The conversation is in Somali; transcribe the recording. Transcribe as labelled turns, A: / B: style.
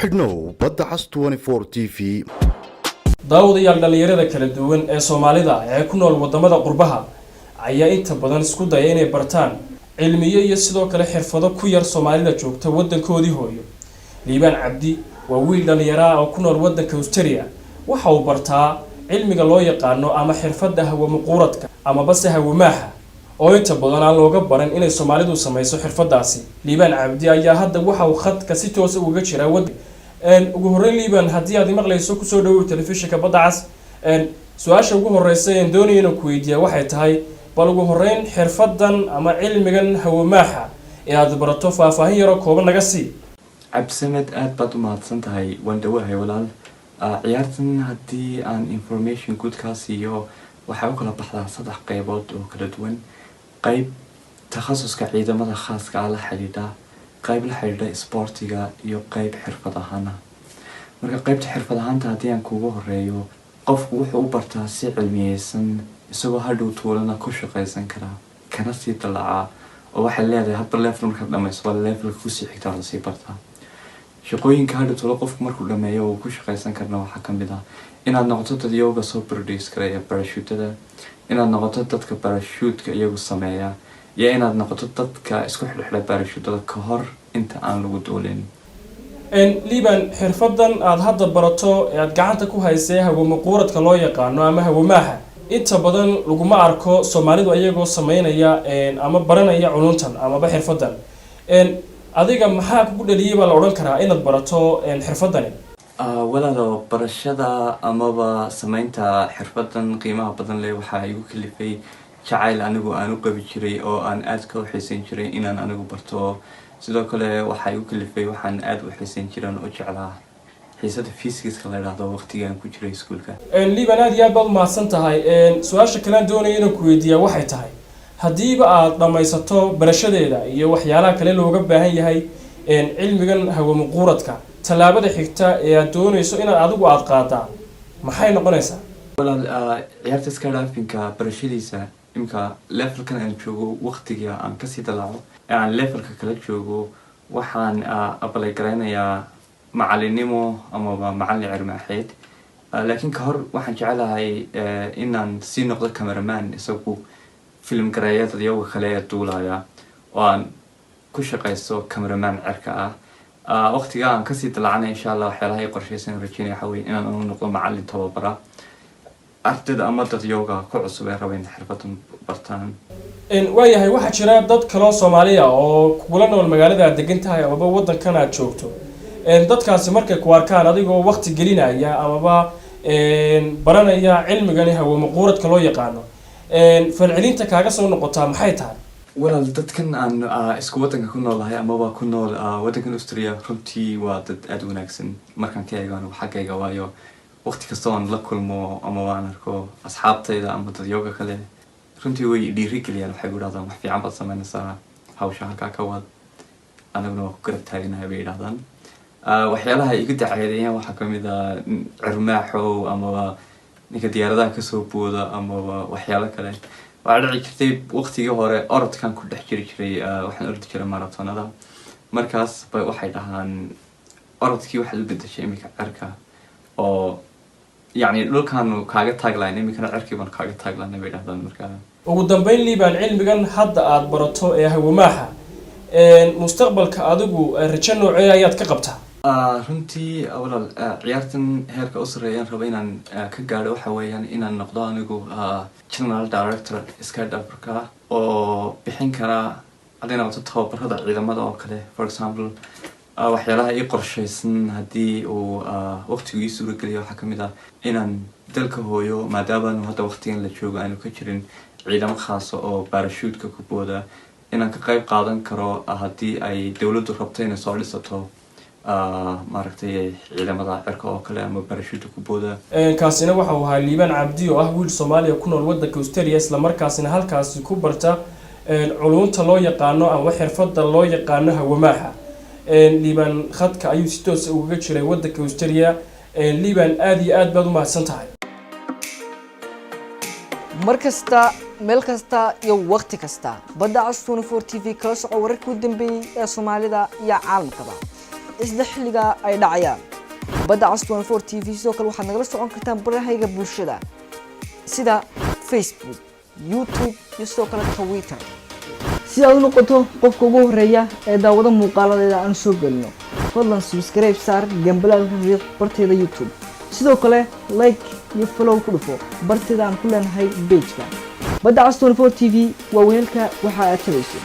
A: xidhnow badda cas 24 TV.
B: daawadayaal dhalinyarada kala duwan ee Soomaalida ee ku nool wadamada qurbaha ayaa inta badan isku daya inay bartaan cilmiyo iyo sidoo kale xirfado ku yar Soomaalida joogta wadankoodii hooyo. Liibaan Cabdi waa wiil dhalinyaro ah oo ku nool wadanka Australia. waxa uu bartaa cilmiga loo yaqaano ama xirfada hawo muquuradka ama bas hawo maaha oo inta badan aan looga baran inay Soomaalidu sameeyso xirfadaasi. Liibaan Cabdi ayaa hadda waxa uu khadka si toos ah uga jira ugu horeyn Liibaan haddii aad maqlayso ku soo dhawow telefishinka badda cas su'aasha ugu horeysa ee doonayay inaan ku weydiiyo waxay tahay bal ugu horeyn xirfadan ama cilmigan hawo maaha ee aad barato faahfaahin yar oo kooban naga sii.
C: Cabdisamed aad baad u mahadsan tahay waan dhawahay walaal. ciyaartan haddii aan information good ka siiyo waxay u kala baxdaa saddex qaybood oo kala duwan. qayb takhasuska ciidamada khaaska ah la xiriira, qayb la xiriira sportiga iyo qayb xirfad ahaan. marka qaybta xirfad ahaanta haddii aan kugu horeeyo qofku wuxuu u bartaa si cilmiyeysan isagoo hadhow tuulana ku shaqaysan karaa kana sii dalaca oo waxay leedahay hadba level markaad dhamayso waa levelka kusii xigtaa la sii bartaa. shaqooyinka hadhow tuulo qofku markuu dhameeyo uu ku shaqaysan karna waxaa ka mid ah inaad noqoto dad iyaga soo produce karaya parashuutada, inaad noqoto dadka parashuutka iyagu sameeya, iyo inaad noqoto dadka isku xidhxidha parashuutada ka hor inta aan lagu duulin.
B: Liibaan xirfadan aad hadda barato ee aad gacanta ku haysay hawo muquuradka loo yaqaano ama hawo maaha inta badan laguma arko Soomaalidu iyagoo sameynaya ama baranaya culuntan ama xirfadan. adiga maxaa kugu dhaliyay baa la oran karaa inaad barato xirfadani?
C: walaalo barashada amaba sameynta xirfadan qiimaha badan leh waxaa igu kalifay jacayl anigu aan u qabi jiray oo aan aad ka xiisayn jiray inaan anigu barto. sidoo kale waxaa igu kalifay waxaan aad u xiisayn jiray oo jeclaa xiisada physics la yiraahdo waqtigan ku jiray iskuulka.
B: Liibaan aad iyo aad baad mahadsan tahay. su'aasha kale aan doonayay inaan ku weydiiyo waxay tahay haddiiba aad dhamaysato barashadeeda iyo waxyaalaha kale looga baahan yahay cilmigan hawo muquuradka talaabada xigta ee aad doonayso inaad adigu aad qaadaa maxay noqonaysaa?
C: walaal ciyaarta skydiving-ka barashadiisa imka levelkan aan joogo waqtiga aan kasii dalaco aan levelka kala joogo waxaan apply gareynayaa macalinimo ama macalin cirmaaxeed. laakiin ka hor waxaan jecelahay inaan sii noqdo cameraman isagu film gareeyada iyaga kale ee duulaya oo aan ku shaqaysto cameraman cirka ah. waqtiga aan kasii dalacana insha Allah waxyaalaha ay qorsheysan rajeynaya waxa weeye inaan u noqdo macalin tababara ardayda ama dad yoga ku cusub ee rabeen xirfadan bartaan.
B: waayahay waxaa jira dad kale oo Soomaali ah oo kula nool magaalada aad degan tahay ama wadankan aad joogto. dadkaasi markay ku arkaan adigoo waqti gelinaya ama baranaya cilmigan hawo muquuradka loo yaqaano falcelinta kaaga soo noqotaa maxay tahay?
C: walaal dadkan aan isku wadanka ku noolahay amaba ku nool wadankan Australia runtii waa dad aad wanaagsan markaan ka eego anigu xaggayga waayo waqti kasta oo aan la kulmo ama waan arko asxaabtayda ama dad yoga kale runtii way dhiirigeliyaan waxay yiraahdaan wax fiican baad sameynaysaa hawsha halkaa ka wad anaguna waa ku garab taaganahay bay yiraahdaan. waxyaalaha igu dacaydayaan waxaa ka mid ah cirmaaxow amaba ninka diyaaradaha kasoo booda amaba waxyaalo kale. waxaa dhici jirtay waqtigii hore orodkan ku dhex jiri jiray waxaan ordi jiray maratonada markaas bay waxay dhahaan orodkii waxaad u bedeshay imika cirka oo yacni dhulkan kaaga taaglayn imikana cirkii baan kaaga taaglaynay bay dhahdaan. markaa
B: ugu dambeyn Liibaan cilmigan hadda aad barato ee hawo maaha mustaqbalka adigu rajo noocee ayaad ka qabtaa?
C: runtii walaal ciyaartan heerka u sareeyaan raba inaan ka gaadho waxa weeyaan inaan noqdo anigu general director skydiving-ka oo bixin kara haddii noqoto tababarada ciidamada oo kale. for example waxyaalaha ii qorshaysan haddii uu waqtigu ii suurageliyo waxaa ka mid ah inaan dalka hooyo maadaama hadda waqtigan la joogo aanu ka jirin ciidamo khaasa oo parashuutka ku booda inaan ka qayb qaadan karo haddii ay dawladdu rabto inay soo dhisato maaragtay ciidamada cirka oo kale ama parashuutka ku booda.
B: kaasina waxa uu ahaa Liibaan Cabdi oo ah wiil Soomaaliya ku nool wadanka Australia isla markaasina halkaasi ku barta culunta loo yaqaano ama xirfada loo yaqaano hawo maaha. Liibaan khadka ayuu si toos ah uga jiray wadanka Australia. Liibaan aad iyo aad baad u mahadsan tahay.
D: markasta meel kasta iyo waqti kasta badda cas 24 TV kala soco wararkii u dambeeyay ee Soomaalida iyo caalamkaba isla xilliga ay dhacayaan. Badda Cas 24 TV sidoo kale waxaad nagala socon kartaan barahayga bulshada sida Facebook, YouTube iyo sidoo kale Twitter. Si aad u noqoto qofka ugu horeeya ee daawada muuqaaladeeda aan soo gelino, fadlan subscribe saar gambalaalka riiq barteeda YouTube. sidoo kale like iyo follow ku dhufo barteeda aan ku leenahay page-ka. Badda Cas 24 TV waa weelka waxa aad tabayso.